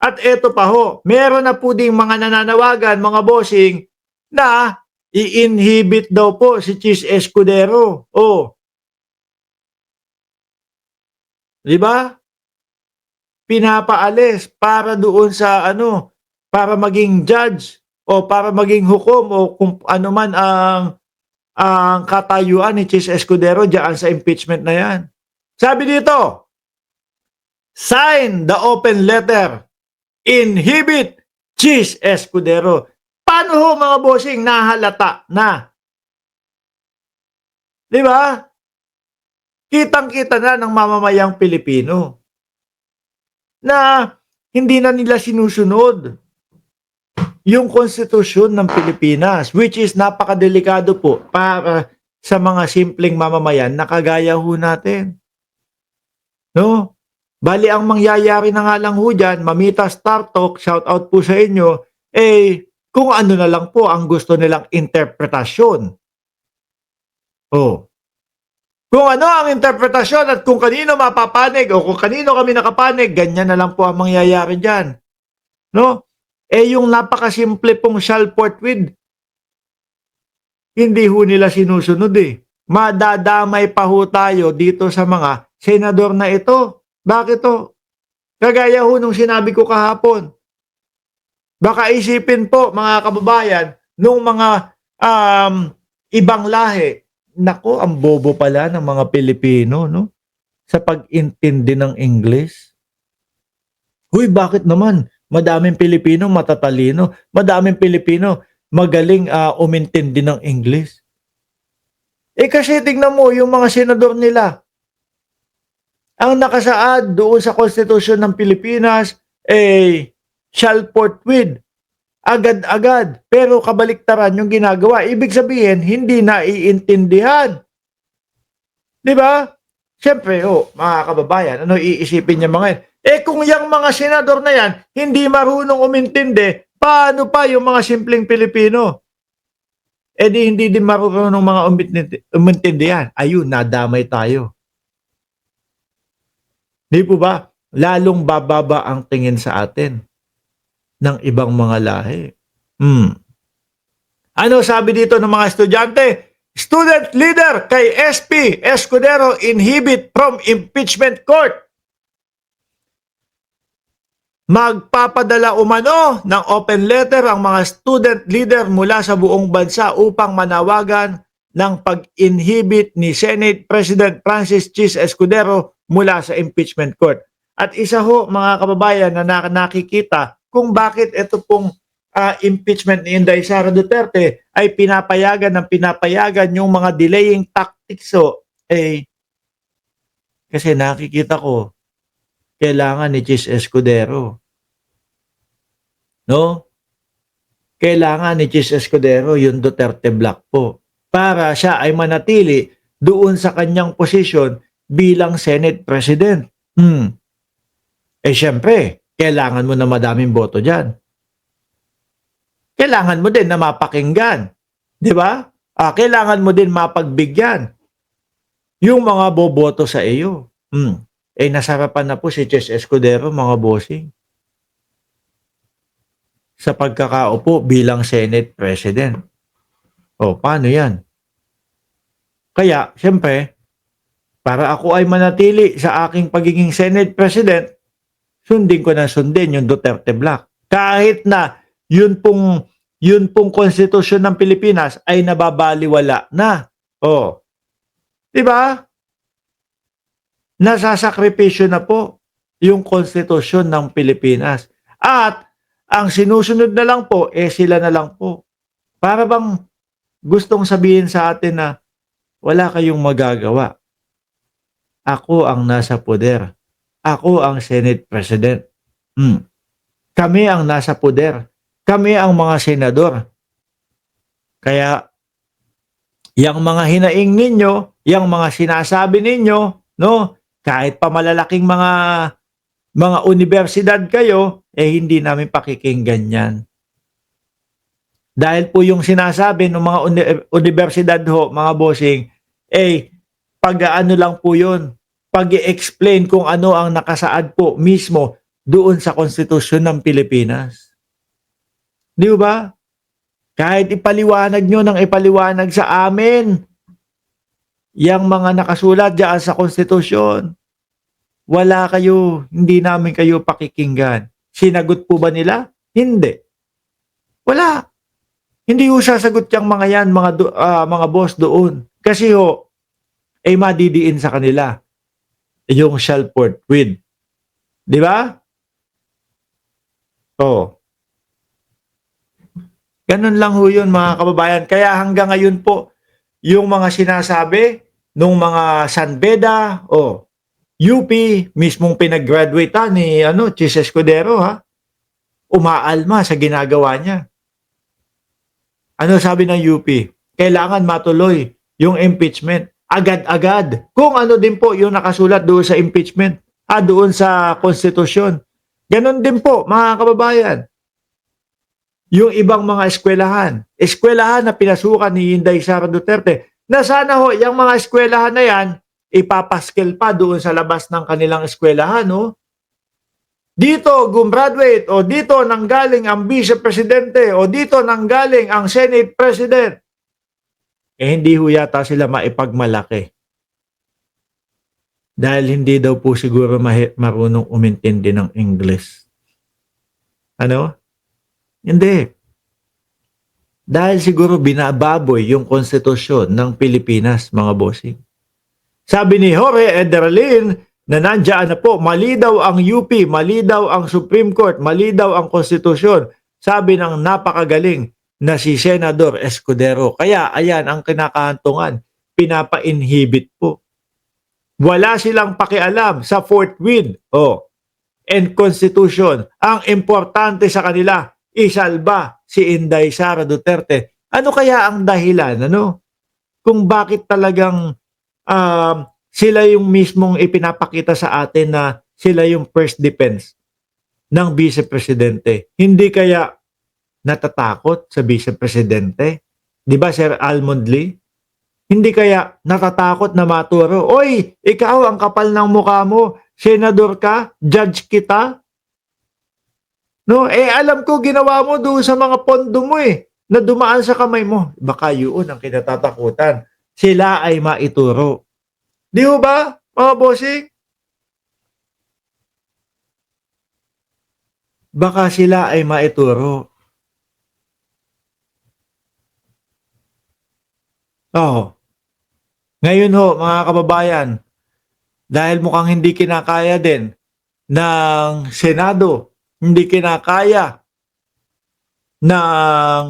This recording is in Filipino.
At eto pa ho, meron na po ding mga nananawagan, mga bossing, na i-inhibit daw po si Chis Escudero. Oh, di ba? Pinapaalis para doon sa ano, para maging judge o para maging hukom o kung ano man ang katayuan ni Chis Escudero diyan sa impeachment na yan. Sabi dito, sign the open letter, inhibit Chis Escudero. Paano ho mga bossing nahalata na? Di ba? Kitang-kita na ng mamamayang Pilipino na hindi na nila sinusunod yung konstitusyon ng Pilipinas, which is napakadelikado po para sa mga simpleng mamamayan na kagaya ho natin. No? Bali ang mangyayari na nga lang ho dyan, Mamita Star Talk, shout out po sa inyo, kung ano na lang po ang gusto nilang interpretasyon. Oh. Kung ano ang interpretasyon at kung kanino mapapanig o kung kanino kami nakapanig, ganyan na lang po ang mangyayari dyan. No? Yung napakasimple pong shall forthwith, hindi ho nila sinusunod eh. Madadamay pa ho tayo dito sa mga senador na ito. Bakit to? Kagaya ho nung sinabi ko kahapon. Baka isipin po mga kababayan, nung mga ibang lahi, nako, ang bobo pala ng mga Pilipino, no? Sa pag-intindi ng English. Huy, bakit naman? Madaming Pilipino matatalino. Madaming Pilipino magaling umintindi ng English. Kasi tingnan mo, yung mga senador nila, ang nakasaad doon sa konstitusyon ng Pilipinas, shall forthwith. Agad-agad. Pero kabaliktaran yung ginagawa. Ibig sabihin, hindi naiintindihan. Di ba? Siyempre, mga kababayan, ano iisipin niya mga yan? Kung yung mga senador na yan, hindi marunong umintindi, paano pa yung mga simpleng Pilipino? Hindi din marunong mga umintindi yan. Ayun, nadamay tayo. Di po ba? Lalong bababa ang tingin sa atin ng ibang mga lahi. Ano sabi dito ng mga estudyante? Student leader kay SP Escudero inhibit from impeachment court. Magpapadala umano ng open letter ang mga student leader mula sa buong bansa upang manawagan ng pag-inhibit ni Senate President Francis Chis Escudero mula sa impeachment court. At isa ho mga kababayan na nakikita kung bakit ito pong impeachment ni Inday Sara Duterte ay pinapayagan yung mga delaying tactics kasi nakikita ko kailangan ni Chis Escudero. No? Kailangan ni Chis Escudero yung Duterte Black po para siya ay manatili doon sa kanyang posisyon bilang Senate President. Syempre, kailangan mo na madaming boto dyan. Kailangan mo din na mapakinggan. Di ba? Kailangan mo din mapagbigyan yung mga boboto sa iyo. Nasarapan na po si Chis Escudero, mga bossing, sa pagkakaupo bilang Senate President. Paano yan? Kaya, siyempre, para ako ay manatili sa aking pagiging Senate President, sundin ko na sundin yung Duterte Black. Kahit na yun pong konstitusyon ng Pilipinas ay nababaliwala na. Diba? Nasasakripisyo na po yung konstitusyon ng Pilipinas. At ang sinusunod na lang po, sila na lang po. Para bang gustong sabihin sa atin na wala kayong magagawa. Ako ang nasa poder. Ako ang Senate President. Kami ang nasa poder. Kami ang mga senador. Kaya, yung mga hinaing ninyo, yung mga sinasabi ninyo, no, kahit pa malalaking mga universidad kayo, hindi namin pakikinggan yan. Dahil po yung sinasabi ng mga universidad ho, mga bossing, pag-ano lang po yun, pag-i-explain kung ano ang nakasaad po mismo doon sa konstitusyon ng Pilipinas. Di ba? Kahit ipaliwanag nyo ng ipaliwanag sa amin, yang mga nakasulat diyan sa konstitusyon, wala kayo, hindi namin kayo pakikinggan. Sinagot po ba nila? Hindi. Wala. Hindi ho sasagot yung mga yan, mga boss doon. Kasi ho, ay madidiin sa kanila yung shall forthwith. Di ba? Oh. Ganun lang ho yun mga kababayan. Kaya hanggang ngayon po, yung mga sinasabi nung mga Sanbeda, UP, mismong pinag-graduate ni Chis Escudero, umaalma sa ginagawa niya. Ano sabi ng UP? Kailangan matuloy yung impeachment. Agad-agad. Kung ano din po yung nakasulat doon sa impeachment, doon sa konstitusyon. Ganon din po, mga kababayan. Yung ibang mga eskwelahan na pinasukan ni Inday Sara Duterte, na sana ho, yung mga eskwelahan na yan, ipapaskil pa doon sa labas ng kanilang eskwelahan, no? Dito gumraduate, o dito nanggaling ang Vice Presidente, o dito nanggaling ang Senate President. Hindi ho yata sila maipagmalaki. Dahil hindi daw po siguro marunong umintindi ng English. Ano? Hindi. Dahil siguro binababoy yung konstitusyon ng Pilipinas, mga bossing. Sabi ni Jorge Ederlin na nandiyan na po, mali daw ang UP, mali daw ang Supreme Court, mali daw ang konstitusyon. Sabi ng napakagaling na si Senador Escudero. Kaya ayan ang kinakahantungan, pinapa-inhibit po. Wala silang pakialam sa forthwith and constitution. Ang importante sa kanila, isalba si Inday Sara Duterte. Ano kaya ang dahilan? Kung bakit talagang sila yung mismong ipinapakita sa atin na sila yung first defense ng Vice Presidente. Hindi kaya natatakot sa Vice Presidente? Di ba, Sir Almond Lee? Hindi kaya natatakot na maturo, oy, ikaw ang kapal ng mukha mo, senador ka, judge kita? No, alam ko ginawa mo doon sa mga pondo mo na dumaan sa kamay mo. Baka yun ang kinatatakutan. Sila ay maituro. Di ho ba, mga bossing? Baka sila ay maituro. Ngayon ho, mga kababayan, dahil mukhang hindi kinakaya din ng Senado, hindi kinakaya ng